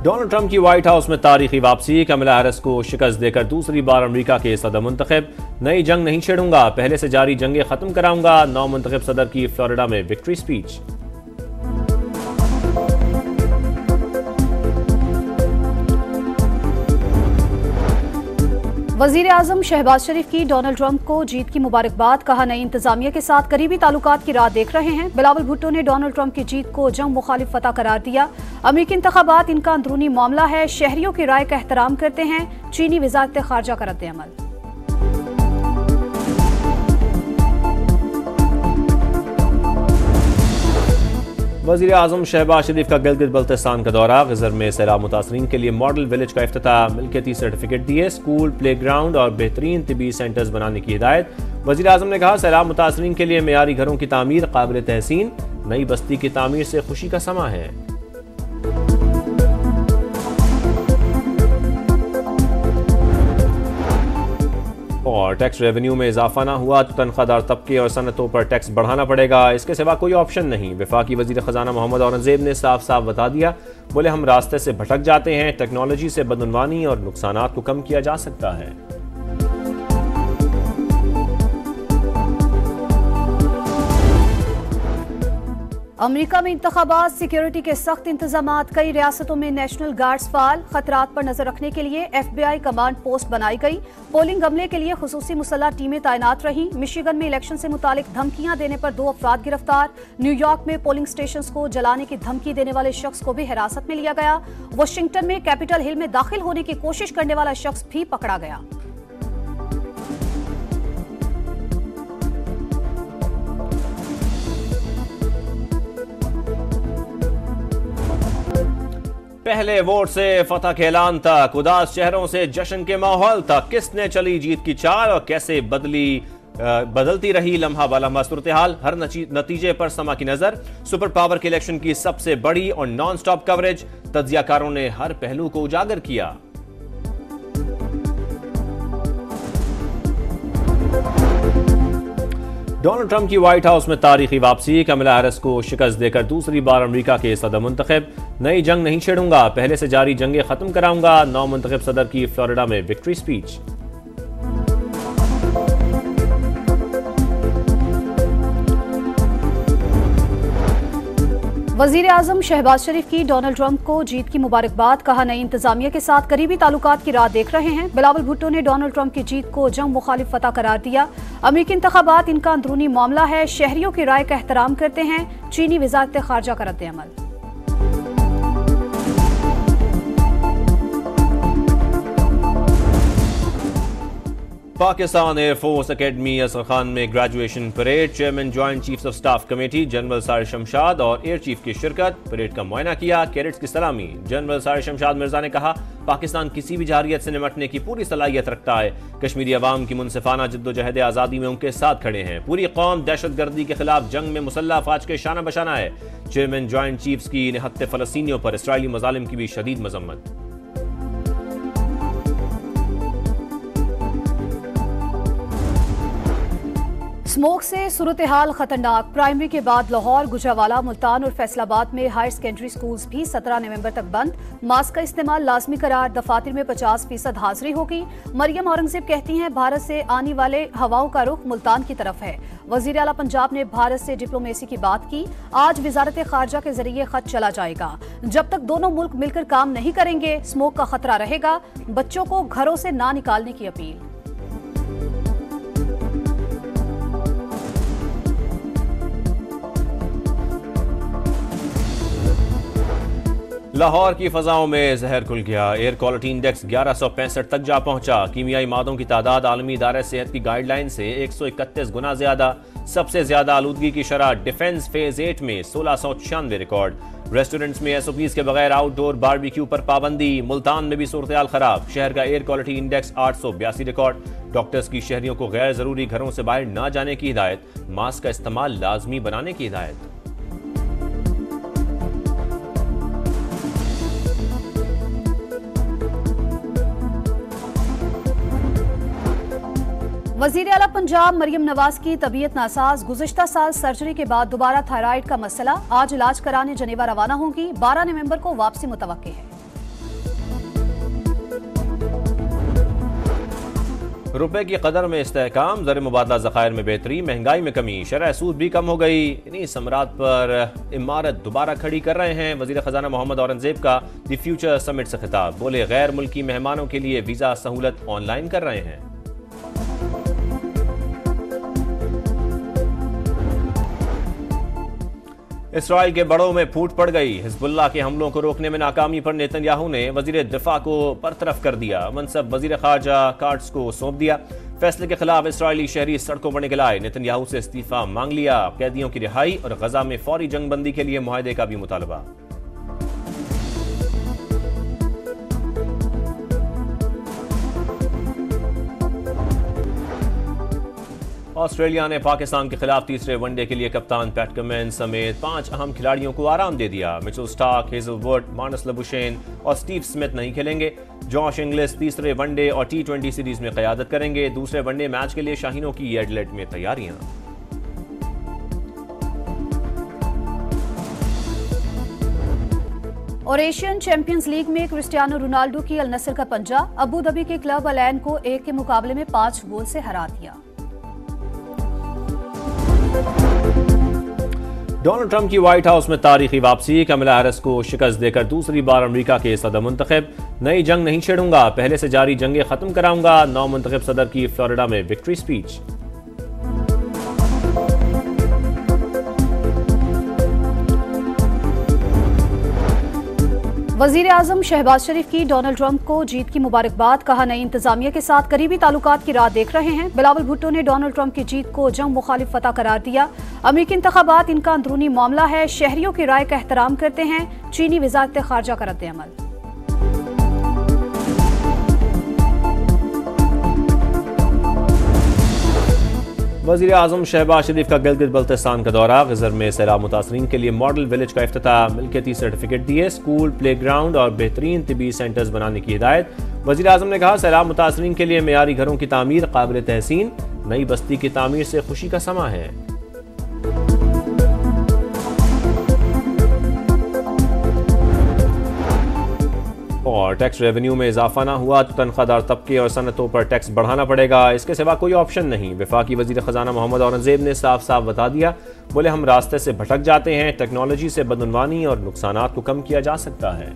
Donald Trump की white house में तारीखी वापसी, कमला हैरिस को शिकस्त देकर दूसरी बार अमेरिका के सदर मुंतखब। नई जंग नहीं छेड़ूंगा, पहले से जारी जंगें खत्म कराऊंगा, नौ मुंतखब सदर की फ्लोरिडा में विक्ट्री स्पीच। वजीर आजम शहबाज शरीफ की डोनाल्ड ट्रंप को जीत की मुबारकबाद, कहा नई इंतजामिया के साथ करीबी ताल्लुकात की राह देख रहे हैं। बिलावल भुट्टो ने डोनाल्ड ट्रंप की जीत को जंग मुखालिफ फतह करार दिया। अमेरिकी इंतखाबात इनका अंदरूनी मामला है, शहरियों की राय का एहतराम करते हैं। चीनी वजारत खारजा का रद्द-ए-अमल। वज़ीर आज़म शहबाज शरीफ का गिलगित बल्तिस्तान का दौरा, ग़ज़र में सैलाब मुतासरीन के लिए मॉडल विलेज का इफ्तिताह, मिल्कियती सर्टिफिकेट दिए, स्कूल, प्ले ग्राउंड और बेहतरीन तिबी सेंटर्स बनाने की हिदायत। वज़ीर आज़म ने कहा, सैलाब मुतासरीन के लिए मेयारी घरों की तामीर काबिल तहसीन, नई बस्ती की तामीर से खुशी का समा है। और टैक्स रेवेन्यू में इजाफा ना हुआ तो तनख्वाहदार तबके और सनतों पर टैक्स बढ़ाना पड़ेगा, इसके सिवा कोई ऑप्शन नहीं। वफाकी वजीर खजाना मोहम्मद औरंगजेब ने साफ साफ बता दिया, बोले हम रास्ते से भटक जाते हैं, टेक्नोलॉजी से बदनवानी और नुकसानात को कम किया जा सकता है। अमेरिका में इंतखाबात, सिक्योरिटी के सख्त इंतजामात, कई रियासतों में नेशनल गार्ड्स फाल, खतरात पर नजर रखने के लिए FBI कमांड पोस्ट बनाई गई। पोलिंग अमले के लिए खुसूसी मुसल्लह टीमें तैनात रहीं। मिशिगन में इलेक्शन से मुतालिक धमकियां देने पर 2 अफराद गिरफ्तार। न्यूयॉर्क में पोलिंग स्टेशंस को जलाने की धमकी देने वाले शख्स को भी हिरासत में लिया गया। वाशिंगटन में कैपिटल हिल में दाखिल होने की कोशिश करने वाला शख्स भी पकड़ा गया। पहले वोट से फतह के ऐलान तक, उदास चेहरों से जश्न के माहौल तक, किसने चली जीत की चाल और कैसे बदलती रही लम्हा बलम्हा सूरत हाल, हर नतीजे पर समा की नजर। सुपर पावर के इलेक्शन की सबसे बड़ी और नॉन स्टॉप कवरेज, तज्जियाकारों ने हर पहलू को उजागर किया। डोनाल्ड ट्रंप की व्हाइट हाउस में तारीखी वापसी, कमला हैरिस को शिकस्त देकर दूसरी बार अमेरिका के सदर मुंतखब। नई जंग नहीं छेड़ूंगा, पहले से जारी जंगें खत्म कराऊंगा, नौ मुंतखब सदर की फ्लोरिडा में विक्ट्री स्पीच। वजीर आजम शहबाज शरीफ की डोनाल्ड ट्रंप को जीत की मुबारकबाद, कहा नई इंतजामिया के साथ करीबी ताल्लुकात की राह देख रहे हैं। बिलावल भुट्टो ने डोनाल्ड ट्रंप की जीत को जंग मुखालिफ फतह करार दिया। अमेरिकी इंतखाबात इनका अंदरूनी मामला है, शहरियों की राय का एहतराम करते हैं। चीनी वजारत खारजा का रद्द-ए-अमल। पाकिस्तान एयरफोर्स एकेडमी असर खान में graduation parade, chairman joint chiefs of staff committee general Sahir Shamshad और एयर चीफ की शिरकत। परेड का मुआयना किया, कैडेट्स की सलामी। जनरल सारिर शमशाद मिर्जा ने कहा, पाकिस्तान किसी भी जारियत से निमटने की पूरी सलाहियत रखता है। कश्मीरी अवाम की मुनसिफाना जद्दोजहद आज़ादी में उनके साथ खड़े हैं। पूरी कौम दहशतगर्दी के खिलाफ जंग में मुसल्लह अफवाज के शाना बशाना है। चेयरमैन ज्वाइंट चीफ्स की निहत्ते फलस्तीनियों पर इसराइली मजालिम की भी शदीद मजम्मत। स्मोक से सूरत हाल खतरनाक, प्राइमरी के बाद लाहौर, गुजरावाला, मुल्तान और फैसलाबाद में हायर सेकेंडरी स्कूल्स भी 17 नवंबर तक बंद। मास्क का इस्तेमाल लाजमी करार, दफातर में 50% हाजिरी होगी। मरियम औरंगजेब कहती हैं, भारत से आने वाले हवाओं का रुख मुल्तान की तरफ है। वजीर आला पंजाब ने भारत से डिप्लोमेसी की बात की। आज वजारत खारजा के जरिए खत चला जाएगा। जब तक दोनों मुल्क मिलकर काम नहीं करेंगे, स्मोक का खतरा रहेगा। बच्चों को घरों से ना निकालने की अपील। लाहौर की फजाओं में जहर खुल गया, एयर क्वालिटी इंडेक्स 1165 तक जा पहुंचा। कीमियाई मादों की तादाद आलमी इदारे सेहत की गाइडलाइन से 131 गुना ज्यादा। सबसे ज्यादा आलूदगी की शरह डिफेंस फेज 8 में 1696 रिकॉर्ड। रेस्टोरेंट्स में SOPs के बगैर आउटडोर बारबेक्यू पर पाबंदी। मुल्तान में भी सूरत हाल खराब, शहर का air quality index 882 record. Doctors की शहरियों को गैर जरूरी घरों से बाहर न जाने की हिदायत। मास्क का इस्तेमाल लाजमी बनाने की हिदायत। वजीर आला पंजाब मरियम नवाज की तबीयत नासाज, गुज़िश्ता साल सर्जरी के बाद दोबारा थायराइड का मसला। आज इलाज कराने जनेवा रवाना होंगी। 12 नवंबर को वापसी मुतवक्के है। रुपए की कदर में इस्तेहकाम, ज़र मुबादला ज़खायर में बेहतरी, महंगाई में कमी, शरह सूद भी कम हो गई। इन्हीं समरात पर इमारत दोबारा खड़ी कर रहे हैं। वज़ीर ख़जाना मोहम्मद औरंगज़ेब का द फ्यूचर समिट से खिताब, बोले गैर मुल्की मेहमानों के लिए वीज़ा सहूलत ऑनलाइन कर रहे हैं। इसराइल के बड़ों में फूट पड़ गई। हिजबुल्लाह के हमलों को रोकने में नाकामी पर नेतन्याहू ने वजीर दिफा को बरतरफ कर दिया। मनसब वजीर खारजा कार्ड्स को सौंप दिया। फैसले के खिलाफ इसराइली शहरी सड़कों पर निकल आए। नेतन्याहू से इस्तीफा मांग लिया। कैदियों की रिहाई और गजा में फौरी जंगबंदी के लिए मुआहदे का भी मुतालबा। ऑस्ट्रेलिया ने पाकिस्तान के खिलाफ तीसरे वनडे के लिए कप्तान पैट कमिंस समेत 5 अहम खिलाड़ियों को आराम दे दिया। Mitchell Starc, Hazlewood, Marnus Labuschagne और स्टीव स्मिथ नहीं खेलेंगे। जॉश इंग्लिश तीसरे वनडे और T20 सीरीज में क़यादत करेंगे। दूसरे वनडे मैच के लिए शाहीनों की एडिलेड में तैयारियां। और एशियन चैंपियंस लीग में क्रिस्टियानो रोनाल्डो की अल नसर का पंजा, अबू धाबी के क्लब अल ऐन को 1 के मुकाबले में 5 गोल से हरा दिया। डोनाल्ड ट्रंप की व्हाइट हाउस में तारीखी वापसी, कमला हैरिस को शिकस्त देकर दूसरी बार अमेरिका के सदर मुंतखब। नई जंग नहीं छेड़ूंगा, पहले से जारी जंगें खत्म कराऊंगा। नौ मुंतखब सदर की फ्लोरिडा में विक्ट्री स्पीच। वजीर आजम शहबाज शरीफ की डोनाल्ड ट्रंप को जीत की मुबारकबाद, कहा नई इंतजामिया के साथ करीबी ताल्लुकात की राह देख रहे हैं। बिलावल भुट्टो ने डोनाल्ड ट्रंप की जीत को जंग मुखालिफ फतह करार दिया। अमेरिकी इंतखाबात इनका अंदरूनी मामला है, शहरियों की राय का एहतराम करते हैं। चीनी वजारत खारजा का रद्द-ए-अमल। वज़ीर आज़म शहबाज शरीफ का गिलगित बल्तिस्तान का दौरा। ग़ज़र में सैलाब मुतासरीन के लिए मॉडल विलेज का इफ्तिताह, मिल्कियती सर्टिफिकेट दिए। स्कूल, प्ले ग्राउंड और बेहतरीन तिबी सेंटर्स बनाने की हिदायत। वज़ीर आज़म ने कहा सैलाब मुतासरीन के लिए मेयारी घरों की तामीर काबिल तहसीन, नई बस्ती की तामीर से खुशी का समा है। और टैक्स रेवेन्यू में इजाफा ना हुआ तो तनख्वाहदार तबके और सनतों पर टैक्स बढ़ाना पड़ेगा, इसके सिवा कोई ऑप्शन नहीं। वफाकी वजीर खजाना मोहम्मद औरंगज़ेब ने साफ साफ बता दिया। बोले हम रास्ते से भटक जाते हैं, टेक्नोलॉजी से बदनवानी और नुकसानात को कम किया जा सकता है।